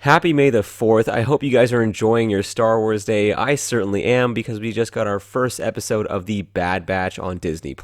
Happy May the 4th. I hope you guys are enjoying your Star Wars Day. I certainly am because we just got our first episode of The Bad Batch on Disney+.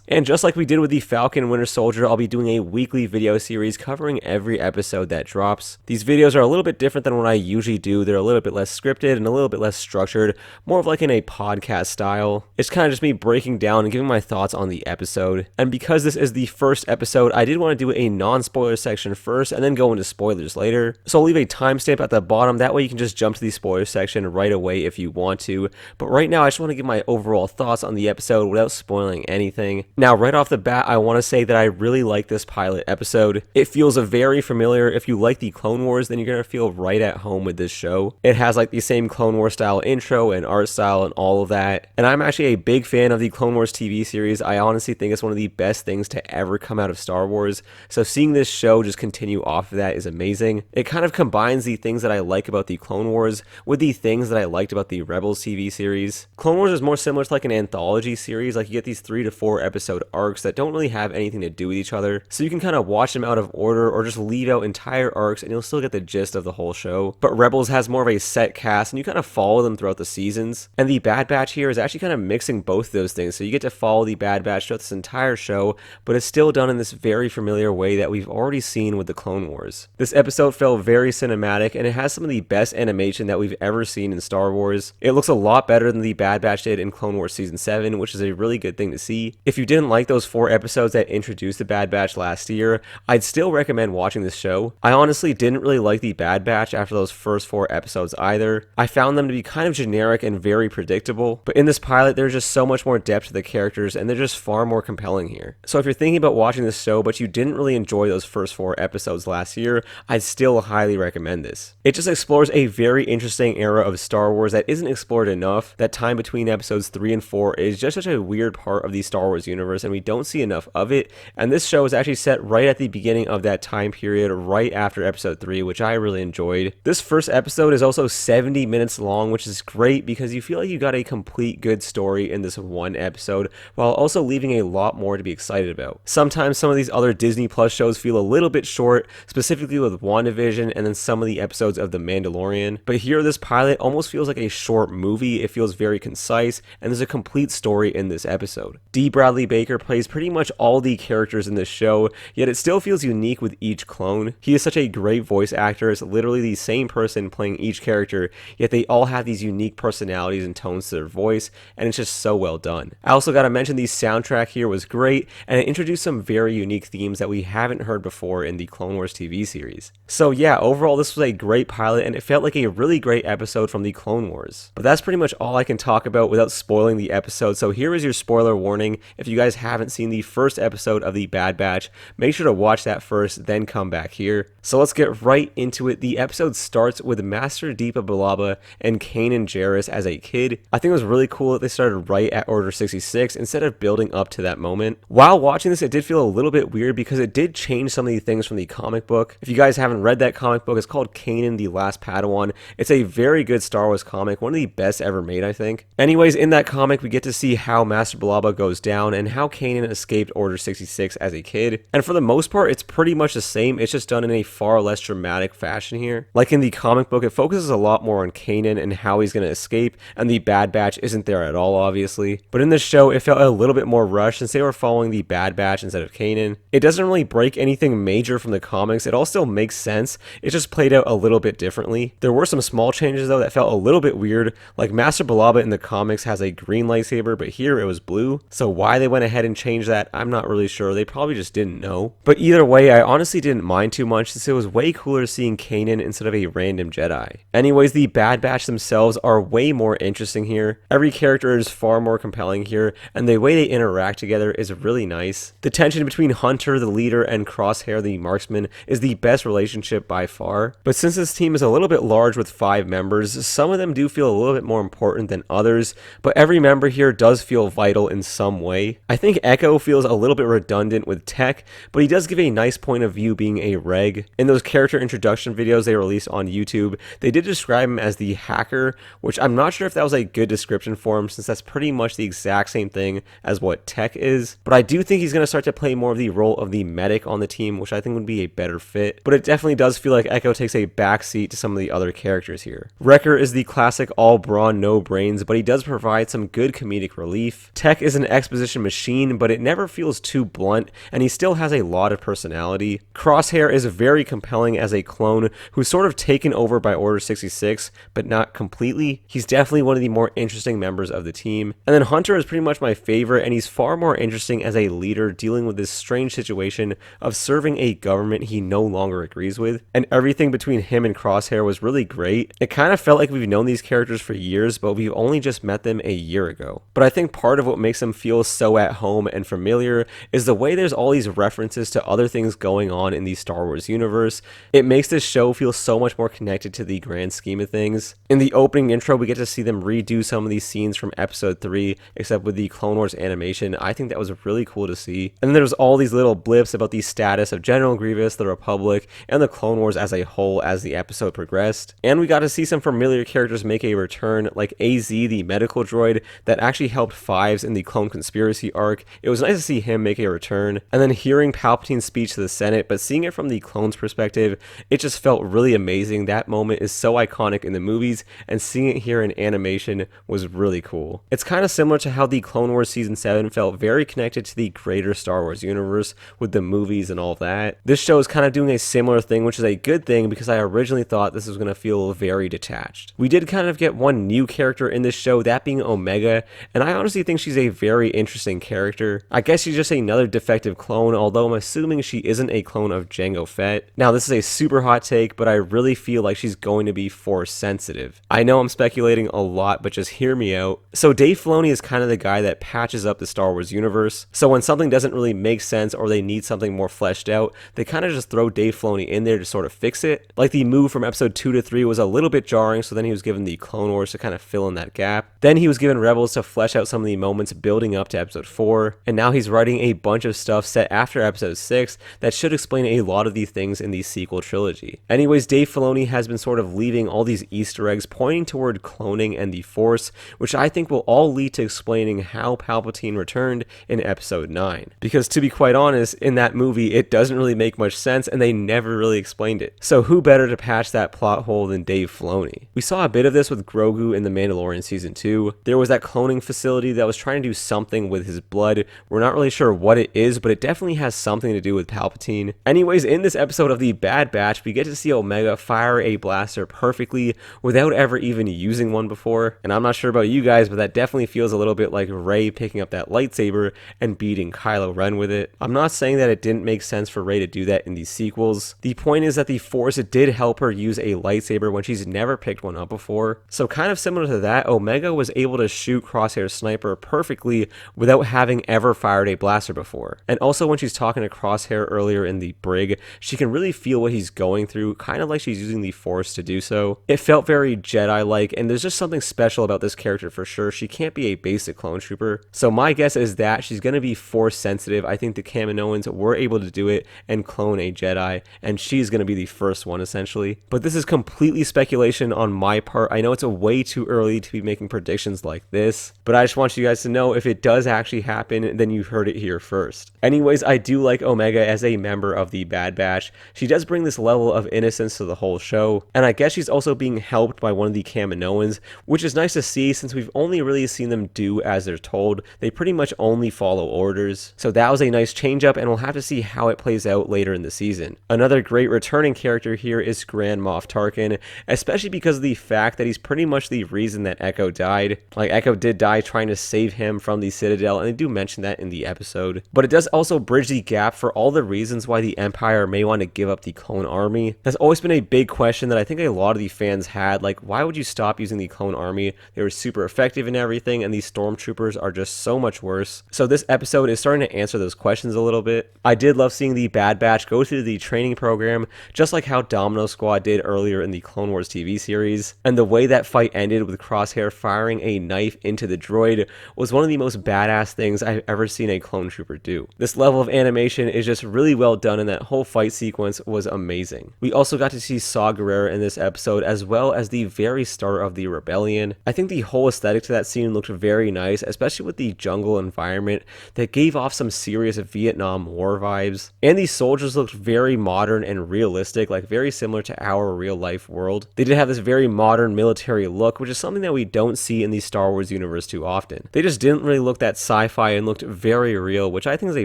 And just like we did with The Falcon and Winter Soldier, I'll be doing a weekly video series covering every episode that drops. These videos are a little bit different than what I usually do. They're a little bit less scripted and a little bit less structured, more of like in a podcast style. It's kind of just me breaking down and giving my thoughts on the episode. And because this is the first episode, I did want to do a non-spoiler section first and then go into spoilers later. So I'll leave a timestamp at the bottom, that way you can just jump to the spoiler section right away if you want to. But right now I just want to give my overall thoughts on the episode without spoiling anything. Now right off the bat, I want to say that I really like this pilot episode. It feels very familiar. If you like the Clone Wars, then you're going to feel right at home with this show. It has like the same Clone Wars style intro and art style and all of that. And I'm actually a big fan of the Clone Wars TV series. I honestly think it's one of the best things to ever come out of Star Wars. So seeing this show just continue off of that is amazing. It kind of combines the things that I like about the Clone Wars with the things that I liked about the Rebels TV series. Clone Wars is more similar to like an anthology series, like you get these 3 to 4 episode arcs that don't really have anything to do with each other, so you can kind of watch them out of order or just leave out entire arcs and you'll still get the gist of the whole show. But Rebels has more of a set cast and you kind of follow them throughout the seasons, and the Bad Batch here is actually kind of mixing both of those things, so you get to follow the Bad Batch throughout this entire show, but it's still done in this very familiar way that we've already seen with the Clone Wars. This episode felt very cinematic and it has some of the best animation that we've ever seen in Star Wars. It looks a lot better than the Bad Batch did in Clone Wars Season 7, which is a really good thing to see. If you didn't like those 4 episodes that introduced the Bad Batch last year, I'd still recommend watching this show. I honestly didn't really like the Bad Batch after those first 4 episodes either. I found them to be kind of generic and very predictable, but in this pilot there's just so much more depth to the characters and they're just far more compelling here. So if you're thinking about watching this show but you didn't really enjoy those first 4 episodes last year, I'd still highly recommend this. It just explores a very interesting era of Star Wars that isn't explored enough. That time between episodes 3 and 4 is just such a weird part of the Star Wars universe and we don't see enough of it, and this show is actually set right at the beginning of that time period, right after episode 3, which I really enjoyed. This first episode is also 70 minutes long, which is great because you feel like you got a complete good story in this one episode while also leaving a lot more to be excited about. Sometimes some of these other Disney Plus shows feel a little bit short, specifically with WandaVision and then some of the episodes of The Mandalorian, but here this pilot almost feels like a short movie. It feels very concise and there's a complete story in this episode. D. Bradley Baker plays pretty much all the characters in this show, yet it still feels unique with each clone. He is such a great voice actor. It's literally the same person playing each character, yet they all have these unique personalities and tones to their voice, and it's just so well done. I also gotta mention the soundtrack here was great, and it introduced some very unique themes that we haven't heard before in the Clone Wars TV series. So yeah, overall this was a great pilot and it felt like a really great episode from the Clone Wars. But that's pretty much all I can talk about without spoiling the episode, so here is your spoiler warning. If you guys haven't seen the first episode of The Bad Batch, make sure to watch that first, then come back here. So let's get right into it. The episode starts with Master Deepa Billaba and Kanan Jarrus as a kid. I think it was really cool that they started right at Order 66 instead of building up to that moment. While watching this, it did feel a little bit weird because it did change some of the things from the comic book. If you guys haven't read that comic book, it's called Kanan the Last Padawan. It's a very good Star Wars comic, one of the best ever made, I think. Anyways, in that comic, we get to see how Master Billaba goes down and how Kanan escaped Order 66 as a kid. And for the most part, it's pretty much the same. It's just done in a far less dramatic fashion here. Like in the comic book, it focuses a lot more on Kanan and how he's going to escape, and the Bad Batch isn't there at all, obviously. But in this show, it felt a little bit more rushed since they were following the Bad Batch instead of Kanan. It doesn't really break anything major from the comics. It all still makes sense. It just played out a little bit differently. There were some small changes though that felt a little bit weird. Like Master Billaba in the comics has a green lightsaber, but here it was blue. So why they went ahead and changed that, I'm not really sure. They probably just didn't know. But either way, I honestly didn't mind too much since it was way cooler seeing Kanan instead of a random Jedi. Anyways, the Bad Batch themselves are way more interesting here. Every character is far more compelling here, and the way they interact together is really nice. The tension between Hunter, the leader, and Crosshair, the marksman, is the best relationship by far. But since this team is a little bit large with 5 members, some of them do feel a little bit more important than others, but every member here does feel vital in some way. I think Echo feels a little bit redundant with Tech, but he does give a nice point of view being a reg. In those character introduction videos they released on YouTube, they did describe him as the hacker, which I'm not sure if that was a good description for him since that's pretty much the exact same thing as what Tech is. But I do think he's going to start to play more of the role of the medic on the team, which I think would be a better fit. But it definitely does feel like Echo takes takes a backseat to some of the other characters here. Wrecker is the classic all brawn, no brains, but he does provide some good comedic relief. Tech is an exposition machine, but it never feels too blunt, and he still has a lot of personality. Crosshair is very compelling as a clone who's sort of taken over by Order 66, but not completely. He's definitely one of the more interesting members of the team. And then Hunter is pretty much my favorite, and he's far more interesting as a leader dealing with this strange situation of serving a government he no longer agrees with. And everything between him and Crosshair was really great. It kind of felt like we've known these characters for years, but we've only just met them a year ago. But I think part of what makes them feel so at home and familiar is the way there's all these references to other things going on in the Star Wars universe. It makes this show feel so much more connected to the grand scheme of things. In the opening intro, we get to see them redo some of these scenes from episode 3, except with the Clone Wars animation. I think that was really cool to see. And then there was all these little blips about the status of General Grievous, the Republic, and the Clone Wars as a whole as the episode progressed. And we got to see some familiar characters make a return, like AZ, the medical droid that actually helped Fives in the Clone Conspiracy arc. It was nice to see him make a return. And then hearing Palpatine's speech to the Senate, but seeing it from the clone's perspective, it just felt really amazing. That moment is so iconic in the movies, and seeing it here in animation was really cool. It's kind of similar to how the Clone Wars Season 7 felt very connected to the greater Star Wars universe with the movies and all that. This show is kind of doing a similar thing, which is a good thing because I originally thought this was going to feel very detached. We did kind of get one new character in this show, that being Omega, and I honestly think she's a very interesting character. I guess she's just another defective clone, although I'm assuming she isn't a clone of Jango Fett. Now, this is a super hot take, but I really feel like she's going to be Force sensitive. I know I'm speculating a lot, but just hear me out. So Dave Filoni is kind of the guy that patches up the Star Wars universe. So when something doesn't really make sense or they need something more fleshed out, they kind of just throw Dave Filoni in there to sort of fix it. Like the move from episode 2 to 3 was a little bit jarring, so then he was given the Clone Wars to kind of fill in that gap. Then he was given Rebels to flesh out some of the moments building up to episode 4, and now he's writing a bunch of stuff set after episode 6 that should explain a lot of these things in the sequel trilogy. Anyways, Dave Filoni has been sort of leaving all these Easter eggs pointing toward cloning and the Force, which I think will all lead to explaining how Palpatine returned in episode 9. Because to be quite honest, in that movie, it doesn't really make much sense and they never really explained it. So who better to patch that plot hole than Dave Filoni? We saw a bit of this with Grogu in The Mandalorian Season 2. There was that cloning facility that was trying to do something with his blood. We're not really sure what it is, but it definitely has something to do with Palpatine. Anyways, in this episode of The Bad Batch, we get to see Omega fire a blaster perfectly without ever even using one before. And I'm not sure about you guys, but that definitely feels a little bit like Rey picking up that lightsaber and beating Kylo Ren with it. I'm not saying that it didn't make sense for Rey to do that in these sequels. The point is that the Force did help her use a lightsaber when she's never picked one up before. So kind of similar to that, Omega was able to shoot Crosshair's sniper perfectly without having ever fired a blaster before. And also when she's talking to Crosshair earlier in the brig, she can really feel what he's going through, kind of like she's using the Force to do so. It felt very Jedi-like, and there's just something special about this character for sure. She can't be a basic clone trooper. So my guess is that she's going to be Force sensitive. I think the Kaminoans were able to do it and clone a Jedi, and she's going to be the first one essentially. But this is completely speculation on my part. I know it's way too early to be making predictions like this, but I just want you guys to know if it does actually happen, then you heard it here first. Anyways, I do like Omega as a member of the Bad Batch. She does bring this level of innocence to the whole show, and I guess she's also being helped by one of the Kaminoans, which is nice to see since we've only really seen them do as they're told. They pretty much only follow orders. So that was a nice change up, and we'll have to see how it plays out later in the season. Another great returning character here is Grand Moff Tarkin, especially because of the fact that he's pretty much the reason that Echo died. Like, Echo did die trying to save him from the Citadel, and they do mention that in the episode. But it does also bridge the gap for all the reasons why the Empire may want to give up the clone army. That's always been a big question that I think a lot of the fans had. Like, why would you stop using the clone army? They were super effective and everything, and these stormtroopers are just so much worse. So this episode is starting to answer those questions a little bit. I did love seeing the Bad Batch go through the training program, just like how Domino Squad did earlier in the Clone Wars TV series. And the way that fight ended with Crosshair firing a knife into the droid was one of the most badass things I've ever seen a clone trooper do. This level of animation is just really well done, and that whole fight sequence was amazing. We also got to see Saw Gerrera in this episode, as well as the very start of the rebellion. I think the whole aesthetic to that scene looked very nice, especially with the jungle environment that gave off some serious Vietnam War vibes. And these soldiers looked very modern and realistic, like very very similar to our real life world. They did have this very modern military look, which is something that we don't see in the Star Wars universe too often. They just didn't really look that sci-fi and looked very real, which I think is a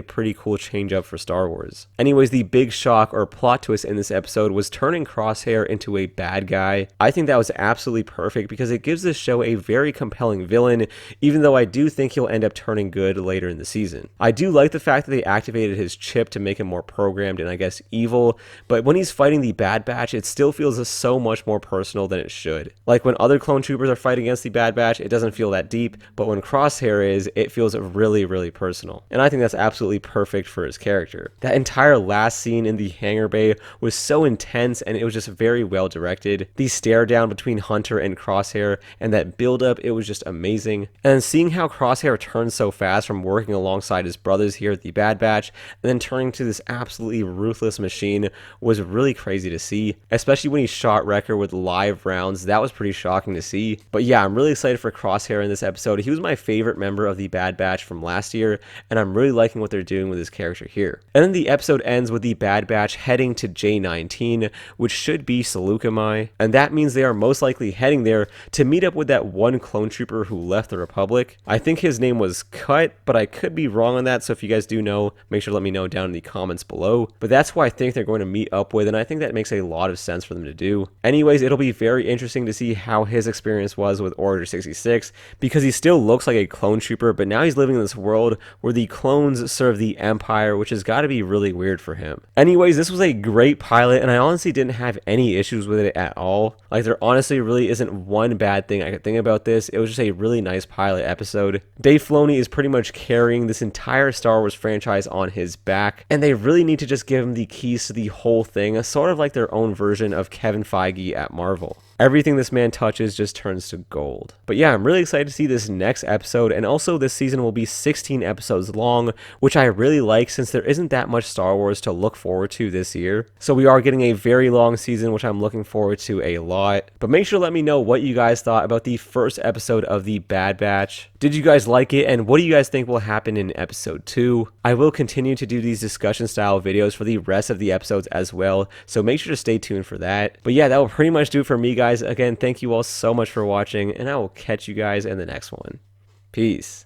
pretty cool change up for Star Wars. Anyways, the big shock or plot twist in this episode was turning Crosshair into a bad guy. I think that was absolutely perfect because it gives this show a very compelling villain, even though I do think he'll end up turning good later in the season. I do like the fact that they activated his chip to make him more programmed and I guess evil, but when he's fighting the Bad Batch, it still feels so much more personal than it should. Like when other clone troopers are fighting against the Bad Batch, it doesn't feel that deep, but when Crosshair is, it feels really personal. And I think that's absolutely perfect for his character. That entire last scene in the hangar bay was so intense and it was just very well directed. The stare down between Hunter and Crosshair and that build up, it was just amazing. And seeing how Crosshair turned so fast from working alongside his brothers here at the Bad Batch and then turning to this absolutely ruthless machine was really crazy to see, especially when he shot Wrecker with live rounds. That was pretty shocking to see. But yeah, I'm really excited for Crosshair in this episode. He was my favorite member of the Bad Batch from last year, and I'm really liking what they're doing with his character here. And then the episode ends with the Bad Batch heading to J19, which should be Seleucami, and that means they are most likely heading there to meet up with that one clone trooper who left the Republic. I think his name was Cut, but I could be wrong on that, so if you guys do know, make sure to let me know down in the comments below. But that's who I think they're going to meet up with, and I think that makes a lot of sense for them to do. Anyways, it'll be very interesting to see how his experience was with Order 66, because he still looks like a clone trooper, but now he's living in this world where the clones serve the Empire, which has got to be really weird for him. Anyways, this was a great pilot, and I honestly didn't have any issues with it at all. Like, there honestly really isn't one bad thing I could think about this. It was just a really nice pilot episode. Dave Filoni is pretty much carrying this entire Star Wars franchise on his back, and they really need to just give him the keys to the whole thing, sort of like their own version of Kevin Feige at Marvel. Everything this man touches just turns to gold. But yeah, I'm really excited to see this next episode, and also this season will be 16 episodes long, which I really like since there isn't that much Star Wars to look forward to this year. So we are getting a very long season, which I'm looking forward to a lot. But make sure to let me know what you guys thought about the first episode of The Bad Batch. Did you guys like it, and what do you guys think will happen in episode 2? I will continue to do these discussion style videos for the rest of the episodes as well, so make sure to stay tuned for that. But yeah, that will pretty much do it for me, guys. Again, thank you all so much for watching, and I will catch you guys in the next one. Peace.